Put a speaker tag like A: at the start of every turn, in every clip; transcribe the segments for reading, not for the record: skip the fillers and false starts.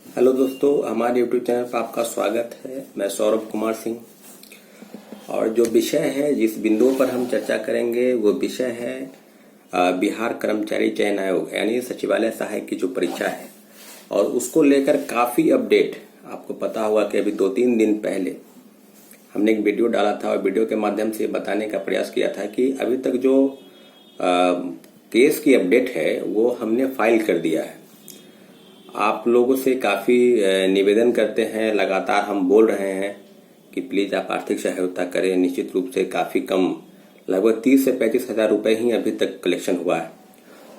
A: Hello दोस्तों, हमारे YouTube channel पर आपका स्वागत है। मैं सौरभ कुमार सिंह और जो विषय है, जिस बिंदु पर हम चर्चा करेंगे वो विषय है बिहार कर्मचारी चयन आयोग यानी सचिवालय सहायक की जो परीक्षा है और उसको लेकर काफ़ी अपडेट। आपको पता होगा कि अभी 2-3 दिन पहले हमने एक वीडियो डाला था और वीडियो के माध्यम से बताने का प्रयास किया था कि अभी तक जो केस की अपडेट है वो हमने फाइल कर दिया है। आप लोगों से काफ़ी निवेदन करते हैं, लगातार हम बोल रहे हैं कि प्लीज़ आप आर्थिक सहायता करें। निश्चित रूप से काफ़ी कम, लगभग 30 से 35 हज़ार रुपये ही अभी तक कलेक्शन हुआ है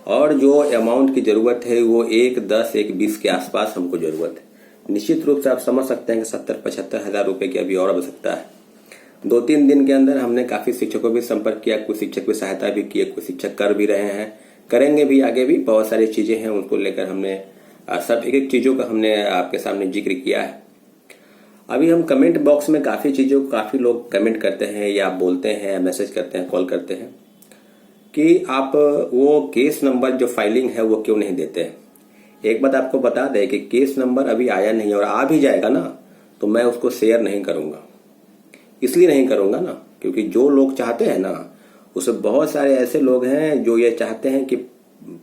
A: और जो अमाउंट की ज़रूरत है वो 1-10-1-20 के आसपास हमको ज़रूरत है। निश्चित रूप से आप समझ सकते हैं कि 70-75 हज़ार रुपये की अभी और आवश्यकता है। 2-3 दिन के अंदर हमने काफ़ी शिक्षकों भी संपर्क किया, कुछ शिक्षक भी सहायता भी किए, कुछ शिक्षक कर भी रहे हैं, करेंगे भी, आगे भी बहुत सारी चीज़ें हैं। उनको लेकर हमने सब एक चीज़ों का हमने आपके सामने जिक्र किया है। अभी हम कमेंट बॉक्स में काफ़ी लोग कमेंट करते हैं या बोलते हैं, मैसेज करते हैं, कॉल करते हैं कि आप वो केस नंबर जो फाइलिंग है वो क्यों नहीं देते हैं। एक बात आपको बता दें कि केस नंबर अभी आया नहीं और आ भी जाएगा ना तो मैं उसको शेयर नहीं करूँगा। इसलिए नहीं करूँगा ना क्योंकि जो लोग चाहते हैं ना, उसमें बहुत सारे ऐसे लोग हैं जो ये चाहते हैं कि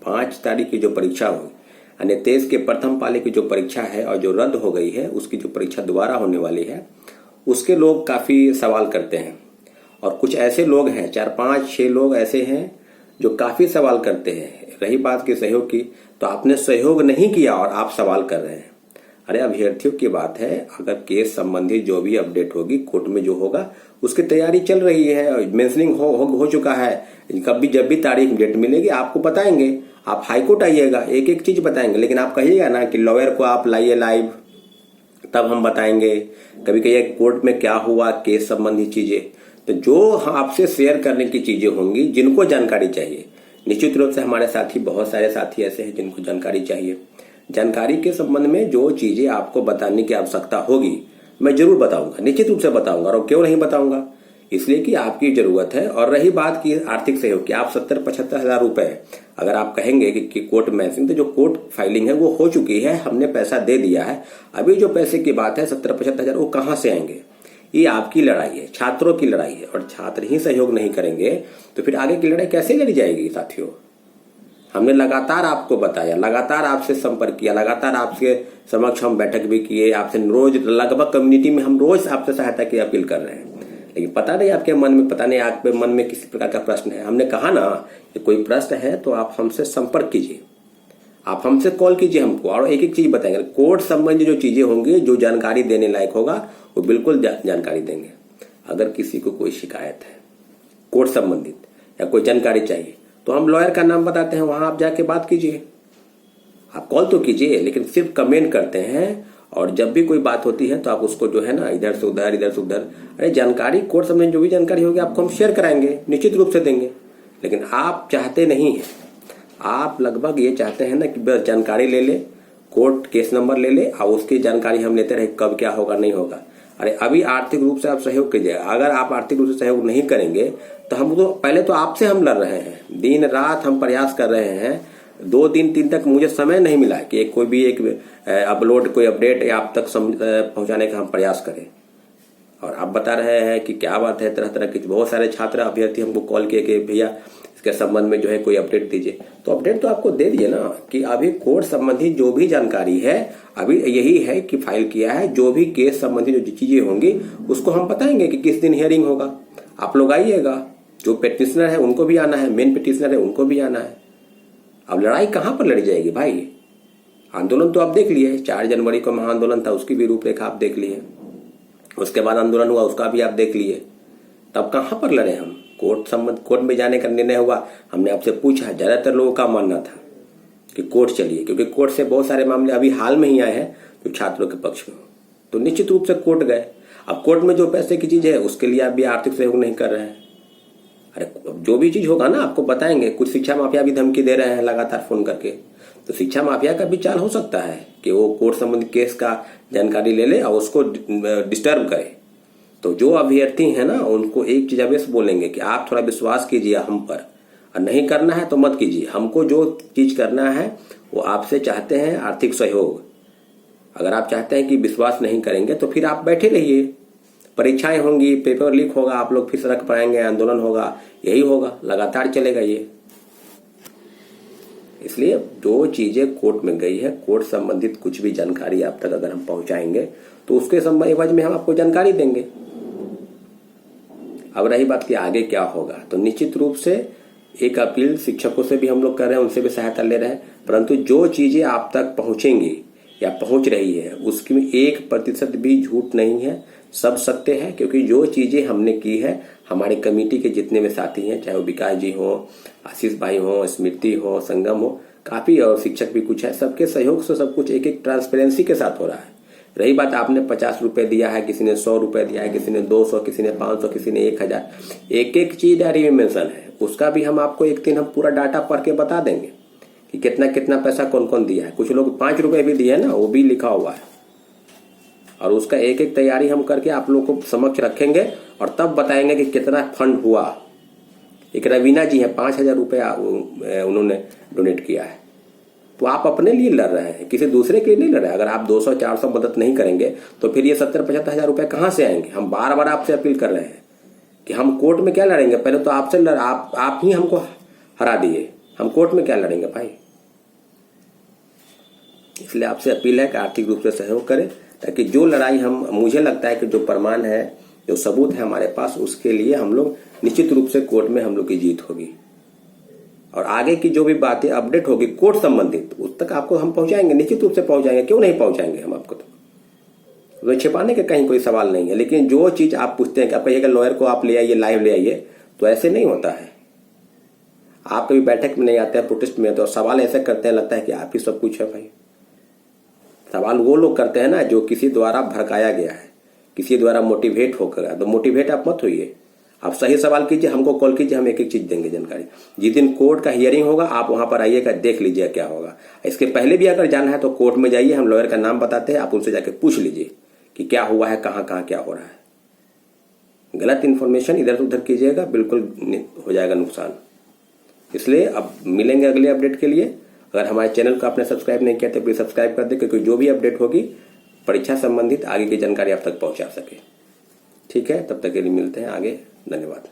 A: 5 तारीख की जो परीक्षा हो यानी 23 के प्रथम पाली की जो परीक्षा है और जो रद्द हो गई है उसकी जो परीक्षा दोबारा होने वाली है उसके लोग काफ़ी सवाल करते हैं। और कुछ ऐसे लोग हैं, 4-5-6 लोग ऐसे हैं जो काफ़ी सवाल करते हैं। रही बात की सहयोग की, तो आपने सहयोग नहीं किया और आप सवाल कर रहे हैं। अरे अभ्यर्थियों की बात है, अगर केस संबंधी जो भी अपडेट होगी कोर्ट में जो होगा उसकी तैयारी चल रही है, मेंशनिंग हो चुका है। कभी जब भी तारीख डेट मिलेगी आपको बताएंगे। आप हाईकोर्ट आइएगा, एक एक चीज बताएंगे, लेकिन आप कहिएगा ना कि लॉयर को आप लाइए लाइव, तब हम बताएंगे। कभी कहिए कोर्ट में क्या हुआ, केस संबंधी चीजें। तो जो आपसे शेयर करने की चीजें होंगी, जिनको जानकारी चाहिए, निश्चित रूप से हमारे साथी, बहुत सारे साथी ऐसे हैं जिनको जानकारी चाहिए। जानकारी के संबंध में जो चीजें आपको बताने की आवश्यकता होगी मैं जरूर बताऊंगा, निश्चित रूप से बताऊंगा। और क्यों नहीं बताऊंगा, इसलिए कि आपकी जरूरत है। और रही बात की आर्थिक सहयोग की, आप 70-75 हज़ार रुपए अगर आप कहेंगे कि कोर्ट मैचिंग, तो जो कोर्ट फाइलिंग है वो हो चुकी है, हमने पैसा दे दिया है। अभी जो पैसे की बात है 70-75 हज़ार, वो कहाँ से आएंगे? ये आपकी लड़ाई है, छात्रों की लड़ाई है। और छात्र ही सहयोग नहीं करेंगे तो फिर आगे की लड़ाई कैसे लड़ी जाएगी साथियों? हमने लगातार आपको बताया, लगातार आपसे संपर्क किया, लगातार आपके समक्ष हम बैठक भी किए, आपसे रोज, लगभग कम्युनिटी में हम रोज आपसे सहायता की अपील कर रहे हैं। लेकिन पता नहीं आपके मन में, पता नहीं आपके मन में किसी प्रकार का प्रश्न है। हमने कहा ना कि कोई प्रश्न है तो आप हमसे संपर्क कीजिए, आप हमसे कॉल कीजिए हमको, और एक एक चीज बताएंगे। कोर्ट संबंधी जो चीजें होंगी, जो जानकारी देने लायक होगा वो बिल्कुल जानकारी देंगे। अगर किसी को कोई शिकायत है कोर्ट संबंधित या कोई जानकारी चाहिए तो हम लॉयर का नाम बताते हैं, वहां आप जाके बात कीजिए। आप कॉल तो कीजिए, लेकिन सिर्फ कमेंट करते हैं। और जब भी कोई बात होती है तो आप उसको जो है ना इधर से उधर, इधर से उधर, अरे जानकारी कोर्ट संबंधी जो भी जानकारी होगी आपको हम शेयर कराएंगे, निश्चित रूप से देंगे। लेकिन आप चाहते नहीं हैं, आप लगभग ये चाहते हैं ना कि बस जानकारी ले ले, कोर्ट केस नंबर ले ले और उसकी जानकारी हम लेते रहे, कब क्या होगा नहीं होगा। अरे अभी आर्थिक रूप से आप सहयोग कीजिए। अगर आप आर्थिक रूप से सहयोग नहीं करेंगे तो हम तो पहले तो आपसे हम लड़ रहे हैं, दिन रात हम प्रयास कर रहे हैं। 2 दिन 3 तक मुझे समय नहीं मिला कि कोई भी एक अपलोड, कोई अपडेट आप तक पहुंचाने का हम प्रयास करें। और आप बता रहे हैं कि क्या बात है, तरह तरह के बहुत सारे छात्र अभ्यर्थी हमको कॉल किए कि भैया इसके संबंध में जो है कोई अपडेट दीजिए। तो अपडेट तो आपको दे दिए ना कि अभी कोर्ट संबंधी जो भी जानकारी है अभी यही है कि फाइल किया है। जो भी केस संबंधी जो चीजें होंगी उसको हम बताएंगे कि किस दिन हियरिंग होगा। आप लोग आइएगा, जो पिटिशनर है उनको भी आना है, मेन पिटिशनर है उनको भी आना है। अब लड़ाई कहां पर लड़ी जाएगी भाई? आंदोलन तो आप देख लिए, 4 जनवरी को महाआंदोलन था, उसकी भी रूपरेखा आप देख लिए। उसके बाद आंदोलन हुआ, उसका भी आप देख लिए। तब कहां पर लड़े हम? कोर्ट में जाने का निर्णय हुआ, हमने आपसे पूछा, ज्यादातर लोगों का मानना था कि कोर्ट चलिए, क्योंकि कोर्ट से बहुत सारे मामले अभी हाल में ही आए हैं जो छात्रों के पक्ष में, तो निश्चित रूप से कोर्ट गए। अब कोर्ट में जो पैसे की चीज है उसके लिए आप भी आर्थिक सहयोग नहीं कर रहे हैं। अरे जो भी चीज होगा ना आपको बताएंगे। कुछ शिक्षा माफिया भी धमकी दे रहे हैं लगातार फोन करके, तो शिक्षा माफिया का भी चाल हो सकता है कि वो कोर्ट संबंधी केस का जानकारी ले ले और उसको डिस्टर्ब करे। तो जो अभ्यर्थी है ना उनको एक चीज अवश्य बोलेंगे कि आप थोड़ा विश्वास कीजिए हम पर, और नहीं करना है तो मत कीजिए। हमको जो चीज करना है वो आपसे चाहते हैं आर्थिक सहयोग। अगर आप चाहते हैं कि विश्वास नहीं करेंगे तो फिर आप बैठे रहिए, परीक्षाएं होंगी, पेपर लीक होगा, आप लोग फिर सड़क पर आएंगे, आंदोलन होगा, यही होगा, लगातार चलेगा ये। इसलिए जो चीजें कोर्ट में गई है, कोर्ट संबंधित कुछ भी जानकारी आप तक अगर हम पहुंचाएंगे तो उसके एवज में हम आपको जानकारी देंगे। अब रही बात कि आगे क्या होगा, तो निश्चित रूप से एक अपील शिक्षकों से भी हम लोग कर रहे हैं, उनसे भी सहायता ले रहे हैं, परंतु जो चीजें आप तक पहुंचेंगी या पहुंच रही है उसमें 1% भी झूठ नहीं है, सब सत्य है। क्योंकि जो चीजें हमने की है, हमारे कमेटी के जितने में साथी हैं, चाहे वो विकास जी हो, आशीष भाई हो, स्मृति हो, संगम हो, काफी और शिक्षक भी कुछ है, सबके सहयोग से सब कुछ एक ट्रांसपेरेंसी के साथ हो रहा है। रही बात आपने 50 रुपए दिया है, किसी ने 100 रुपए दिया है, किसी ने 200, किसी ने 500, किसी ने 1000, एक चीज डायरी में मेंशन है, उसका भी हम आपको एक दिन हम पूरा डाटा पढ़ के बता देंगे कि कितना कितना पैसा कौन कौन दिया है। कुछ लोग 5 रुपए भी दिए ना, वो भी लिखा हुआ है, और उसका एक तैयारी हम करके आप लोग को समक्ष रखेंगे और तब बताएंगे कि कितना फंड हुआ। एक रवीना जी है, 5000 रुपया उन्होंने डोनेट किया है। तो आप अपने लिए लड़ रहे हैं, किसी दूसरे के लिए नहीं लड़ रहे हैं। अगर आप 200-400 मदद नहीं करेंगे तो फिर ये 70-75 हजार रुपए कहां से आएंगे। हम बार बार आपसे अपील कर रहे हैं कि हम कोर्ट में क्या लड़ेंगे, पहले तो आपसे आप ही हमको हरा दिए, हम कोर्ट में क्या लड़ेंगे भाई। इसलिए आपसे अपील है कि आर्थिक रूप से सहयोग करें, ताकि जो लड़ाई मुझे लगता है कि जो प्रमाण है, जो सबूत है हमारे पास, उसके लिए हम लोग निश्चित रूप से कोर्ट में हम लोग की जीत होगी। और आगे की जो भी बातें अपडेट होगी कोर्ट संबंधित, उस तक आपको हम पहुंचाएंगे, निश्चित रूप से पहुंचाएंगे, क्यों नहीं पहुंचाएंगे हम आपको। तो छिपाने के कहीं कोई सवाल नहीं है। लेकिन जो चीज आप पूछते हैं कि आप कहिएगा लॉयर को आप ले आइए, लाइव ले आइए, तो ऐसे नहीं होता है। आप कभी बैठक में नहीं आते हैं, प्रोटेस्ट में, तो सवाल ऐसे करते हैं, लगता है कि आप ही सब कुछ है भाई। सवाल वो लोग करते हैं ना जो किसी द्वारा भड़काया गया है, किसी द्वारा मोटिवेट होकर। तो मोटिवेट आप मत होइए, आप सही सवाल कीजिए, हमको कॉल कीजिए, हम एक एक चीज देंगे जानकारी। जिस दिन कोर्ट का हियरिंग होगा आप वहां पर आइएगा, देख लीजिए क्या होगा। इसके पहले भी अगर जाना है तो कोर्ट में जाइए, हम लॉयर का नाम बताते हैं, आप उनसे जाके पूछ लीजिए कि क्या हुआ है, कहां कहां क्या हो रहा है। गलत इन्फॉर्मेशन इधर उधर कीजिएगा, बिल्कुल हो जाएगा नुकसान। इसलिए अब मिलेंगे अगले अपडेट के लिए। अगर हमारे चैनल को आपने सब्सक्राइब नहीं किया तो प्लीज सब्सक्राइब कर दे, क्योंकि जो भी अपडेट होगी परीक्षा संबंधित आगे की जानकारी आप तक पहुंचा सके। ठीक है, तब तक के लिए मिलते हैं आगे। धन्यवाद।